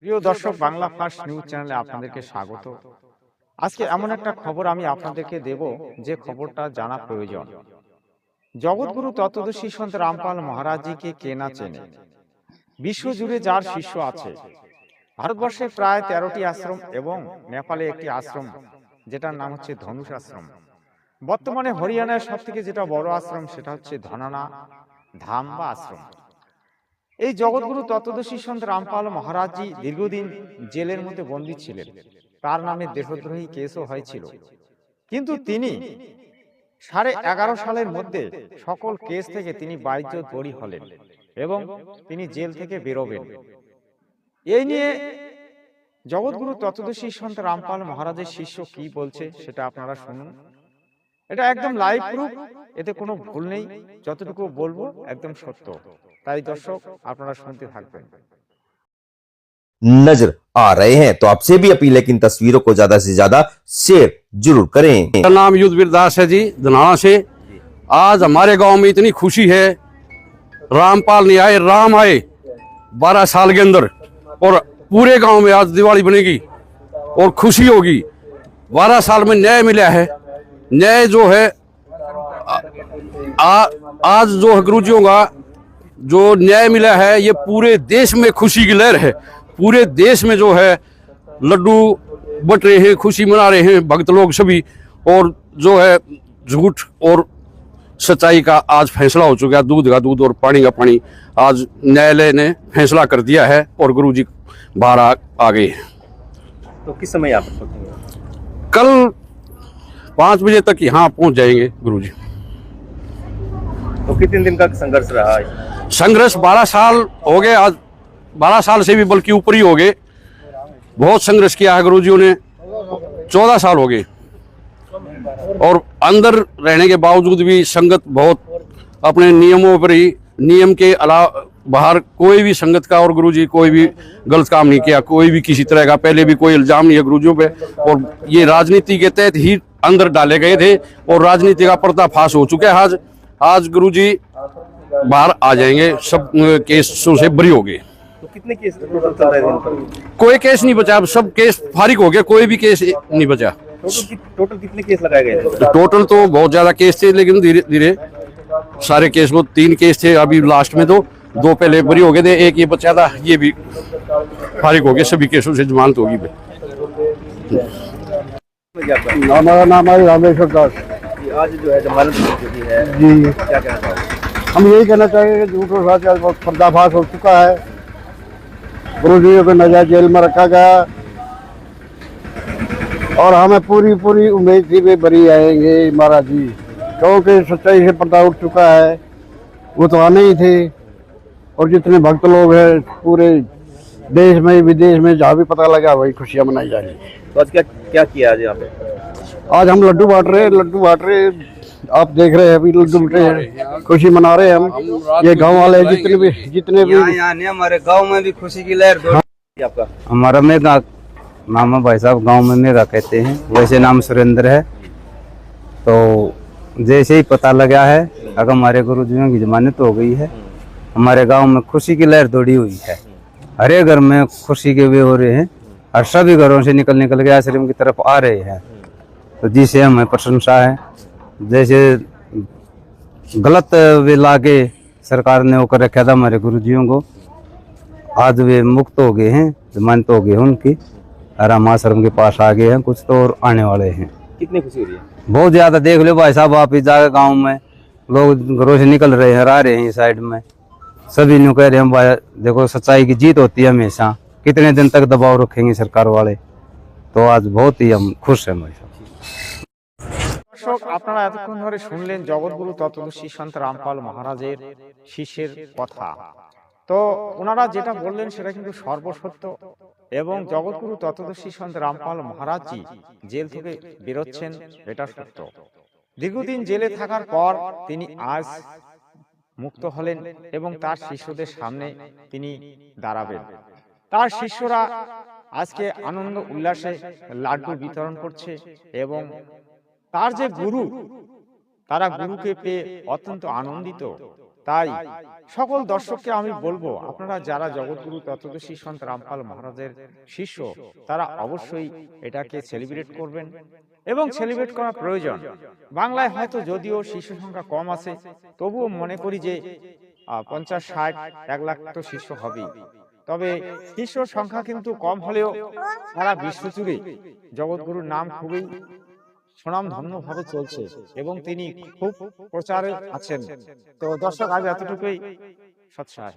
প্রিয় দর্শক, Bangla first news চ্যানেলে আপনাদেরকে স্বাগত। আজকে এমন একটা খবর আমি আপনাদেরকে দেব যে খবরটা জানা প্রয়োজন। জগৎগুরু তত্ত্বদর্শী সন্ত রামপাল মহারাজজিকে কে না চেনে? বিশ্বজুড়ে যার শিষ্য আছে। ভারতবর্ষে প্রায় 13টি আশ্রম এবং নেপালে একটি আশ্রম যেটার নাম হচ্ছে ধনুষ আশ্রম। বর্তমানে হরিয়ানায় সব থেকে যেটা বড় আশ্রম সেটা হচ্ছে ধনানা ধাম বা আশ্রম। এই জগৎগুরু তত্ত্বদর্শী সন্ত রামপাল মহারাজজি দীর্ঘদিন জেলের মধ্যে বন্দী ছিলেন। তার নামে দেশদ্রোহী কেসও হয়েছিল, কিন্তু তিনি 11.5 সালের মধ্যে সকল কেস থেকে তিনি বাইজ্জত বরি হলেন এবং তিনি জেল থেকে বেরোবেন। এই নিয়ে জগৎগুরু তত্ত্বদর্শী সন্ত রামপাল মহারাজের শিষ্য কি বলছে সেটা আপনারা শুনুন। এটা একদম লাইভ প্রুফ, এতে কোনো ভুল নেই। যতটুকু বলবো একদম সত্য, তাই দর্শক আপনারা শুনতে থাকবেন। नजर आ रहे हैं तो आपसे भी अपील है कि इन तस्वीरों को ज्यादा से ज्यादा शेयर जरूर करें। मेरा नाम युद्धवीर दास है जी, धनाना से। आज हमारे गांव में इतनी खुशी है, रामपाल नहीं आए, राम आए 12 साल के अंदर, और पूरे गांव में आज दिवाली बनेगी और खुशी होगी। 12 साल में न्याय मिला है। न्याय जो है आज जो है गुरुजियों का जो न्याय मिला है, ये पूरे देश में खुशी की लहर है। पूरे देश में जो है लड्डू बट रहे हैं, खुशी मना रहे हैं भक्त लोग सभी। और जो है झूठ और सच्चाई का आज फैसला हो चुका है। दूध का दूध और पानी का पानी आज न्यायालय ने फैसला कर दिया है और गुरुजी बाहर आ गए हैं। तो किस समय आप पहुंचेंगे? कल 5 बजे तक यहाँ पहुंच जाएंगे गुरुजी। तो कितने दिन का संघर्ष रहा है? संघर्ष 12 साल हो गए, आज 12 साल से भी बल्कि ऊपर ही हो गए। बहुत संघर्ष किया है गुरुजियों ने। 14 साल हो गए और अंदर रहने के बावजूद भी संगत बहुत अपने नियमों पर ही, नियम के अलावा बाहर कोई भी संगत का और गुरुजी कोई भी गलत काम नहीं किया, कोई भी किसी तरह का पहले भी कोई इल्जाम नहीं है गुरुजियों पे। और ये राजनीति के तहत ही अंदर डाले गए थे और राजनीति का पर्दाफाश हो चुका है। आज गुरुजी बाहर आ जाएंगे, सब केसों से बरी हो गए। तो कितने केस टोटल चल रहे हैं? कोई केस नहीं बचा, अब सब केस फारिग हो गया, कोई भी केस नहीं बचा। टोटल कितने केस लगाए गए थे? टोटल तो बहुत ज्यादा केस थे, लेकिन धीरे धीरे सारे केस, वो 3 केस थे अभी लास्ट में, तो 2 पहले बरी हो गए थे, एक ये बचा था, ये भी फारिग हो गया। सभी केसों से जमानत होगी। हमारा नाम है रामेश्वर दास आज जो है जमानत हो चुकी है जी। क्या कहना चाहोगे? हम यही कहना चाहेंगे कि झूठ और सच आज बहुत पर्दाफाश हो चुका है। गुरुजी को नाजायज जेल में रखा गया और हमें पूरी उम्मीद थी वे बरी आएंगे महाराज जी, क्योंकि सच्चाई से पर्दा उठ चुका है। वो तो आने ही थे और जितने भक्त लोग हैं पूरे देश में विदेश में जहाँ भी पता लगा वही खुशियाँ मनाई जा रही है। तो आज क्या किया आज यहाँ पे? आज हम लड्डू बांट रहे आप देख रहे हैं, अभी लड्डू बट रहे हैं, खुशी मना रहे हैं हम। ये गांव वाले जितने भी यहाँ नहीं, हमारे गांव में भी खुशी की लहर दौड़। आपका हमारा मेघा नाम है भाई साहब, गांव में मेघा कहते हैं, वैसे नाम सुरेंद्र है। तो जैसे ही पता लगा है अगर हमारे गुरुजियों की जमानत हो गई है, हमारे गांव में खुशी की लहर दौड़ी हुई है। हर एक घर में खुशी के वे हो रहे हैं और सभी घरों से निकल के आश्रम की तरफ आ रहे हैं। तो जिसे हमें प्रशंसा है। जैसे गलत वे लाके सरकार ने होकर रखा था हमारे गुरुजियों को, आज वे मुक्त हो गए हैं, जमानत हो गई उनकी, और हम आश्रम के पास आ गए हैं। कुछ तो और आने वाले हैं। कितनी खुशी हो रही है? बहुत ज्यादा। देख लो भाई साहब, आप इस जाकर गाँव में लोग घरों से निकल रहे हैं, आ रहे हैं साइड में, सभी न्यू कह रहे हैं भाई देखो सच्चाई की जीत होती है हमेशा। कितने दिन तक दबाव रखेंगे सरकार वाले? तो आज बहुत ही हम खुश हैं भाई साहब। দর্শক, আপনারা এতক্ষণ ধরে শুনলেন জগৎগুরু তত্ত্বদর্শী সন্ত রামপাল মহারাজের শিষ্যের কথা। তো ওনারা যেটা বললেন সেটা কিন্তু সর্বসত্য এবং জগৎগুরু তত্ত্বদর্শী সন্ত রামপাল মহারাজজি জেল থেকে বেরোচ্ছেন, এটা সত্য। দীর্ঘদিন জেলে থাকার পর তিনি আজ মুক্ত হলেন এবং তার শিষ্যদের সামনে তিনি দাঁড়াবেন। তার শিষ্যরা আজকে আনন্দ উল্লাসে লাড্ডু বিতরণ করছে এবং তার যে গুরু, তারা গুরুকে পেয়ে অত্যন্ত আনন্দিত। তাই সকল দর্শককে আমি বলবো, আপনারা যারা জগৎগুরু তত্ত্বদর্শী সন্ত রামপাল মহারাজের শিষ্য, তারা অবশ্যই এটাকে সেলিব্রেট করবেন এবং সেলিব্রেট করা প্রয়োজন। বাংলায় হয়তো যদিও শিষ্য সংখ্যা কম আছে, তবুও মনে করি যে 50, 60, 1 লাখ তো শিষ্য হবেই। তবে শিষ্য সংখ্যা কিন্তু কম হলেও সারা বিশ্ব জুড়ে জগৎগুরুর নাম খুবই সুনামধন্য ভাবে চলছে এবং তিনি খুব প্রচারে আছেন। তো দর্শক, আজ এতটুকুই। সৎসায়।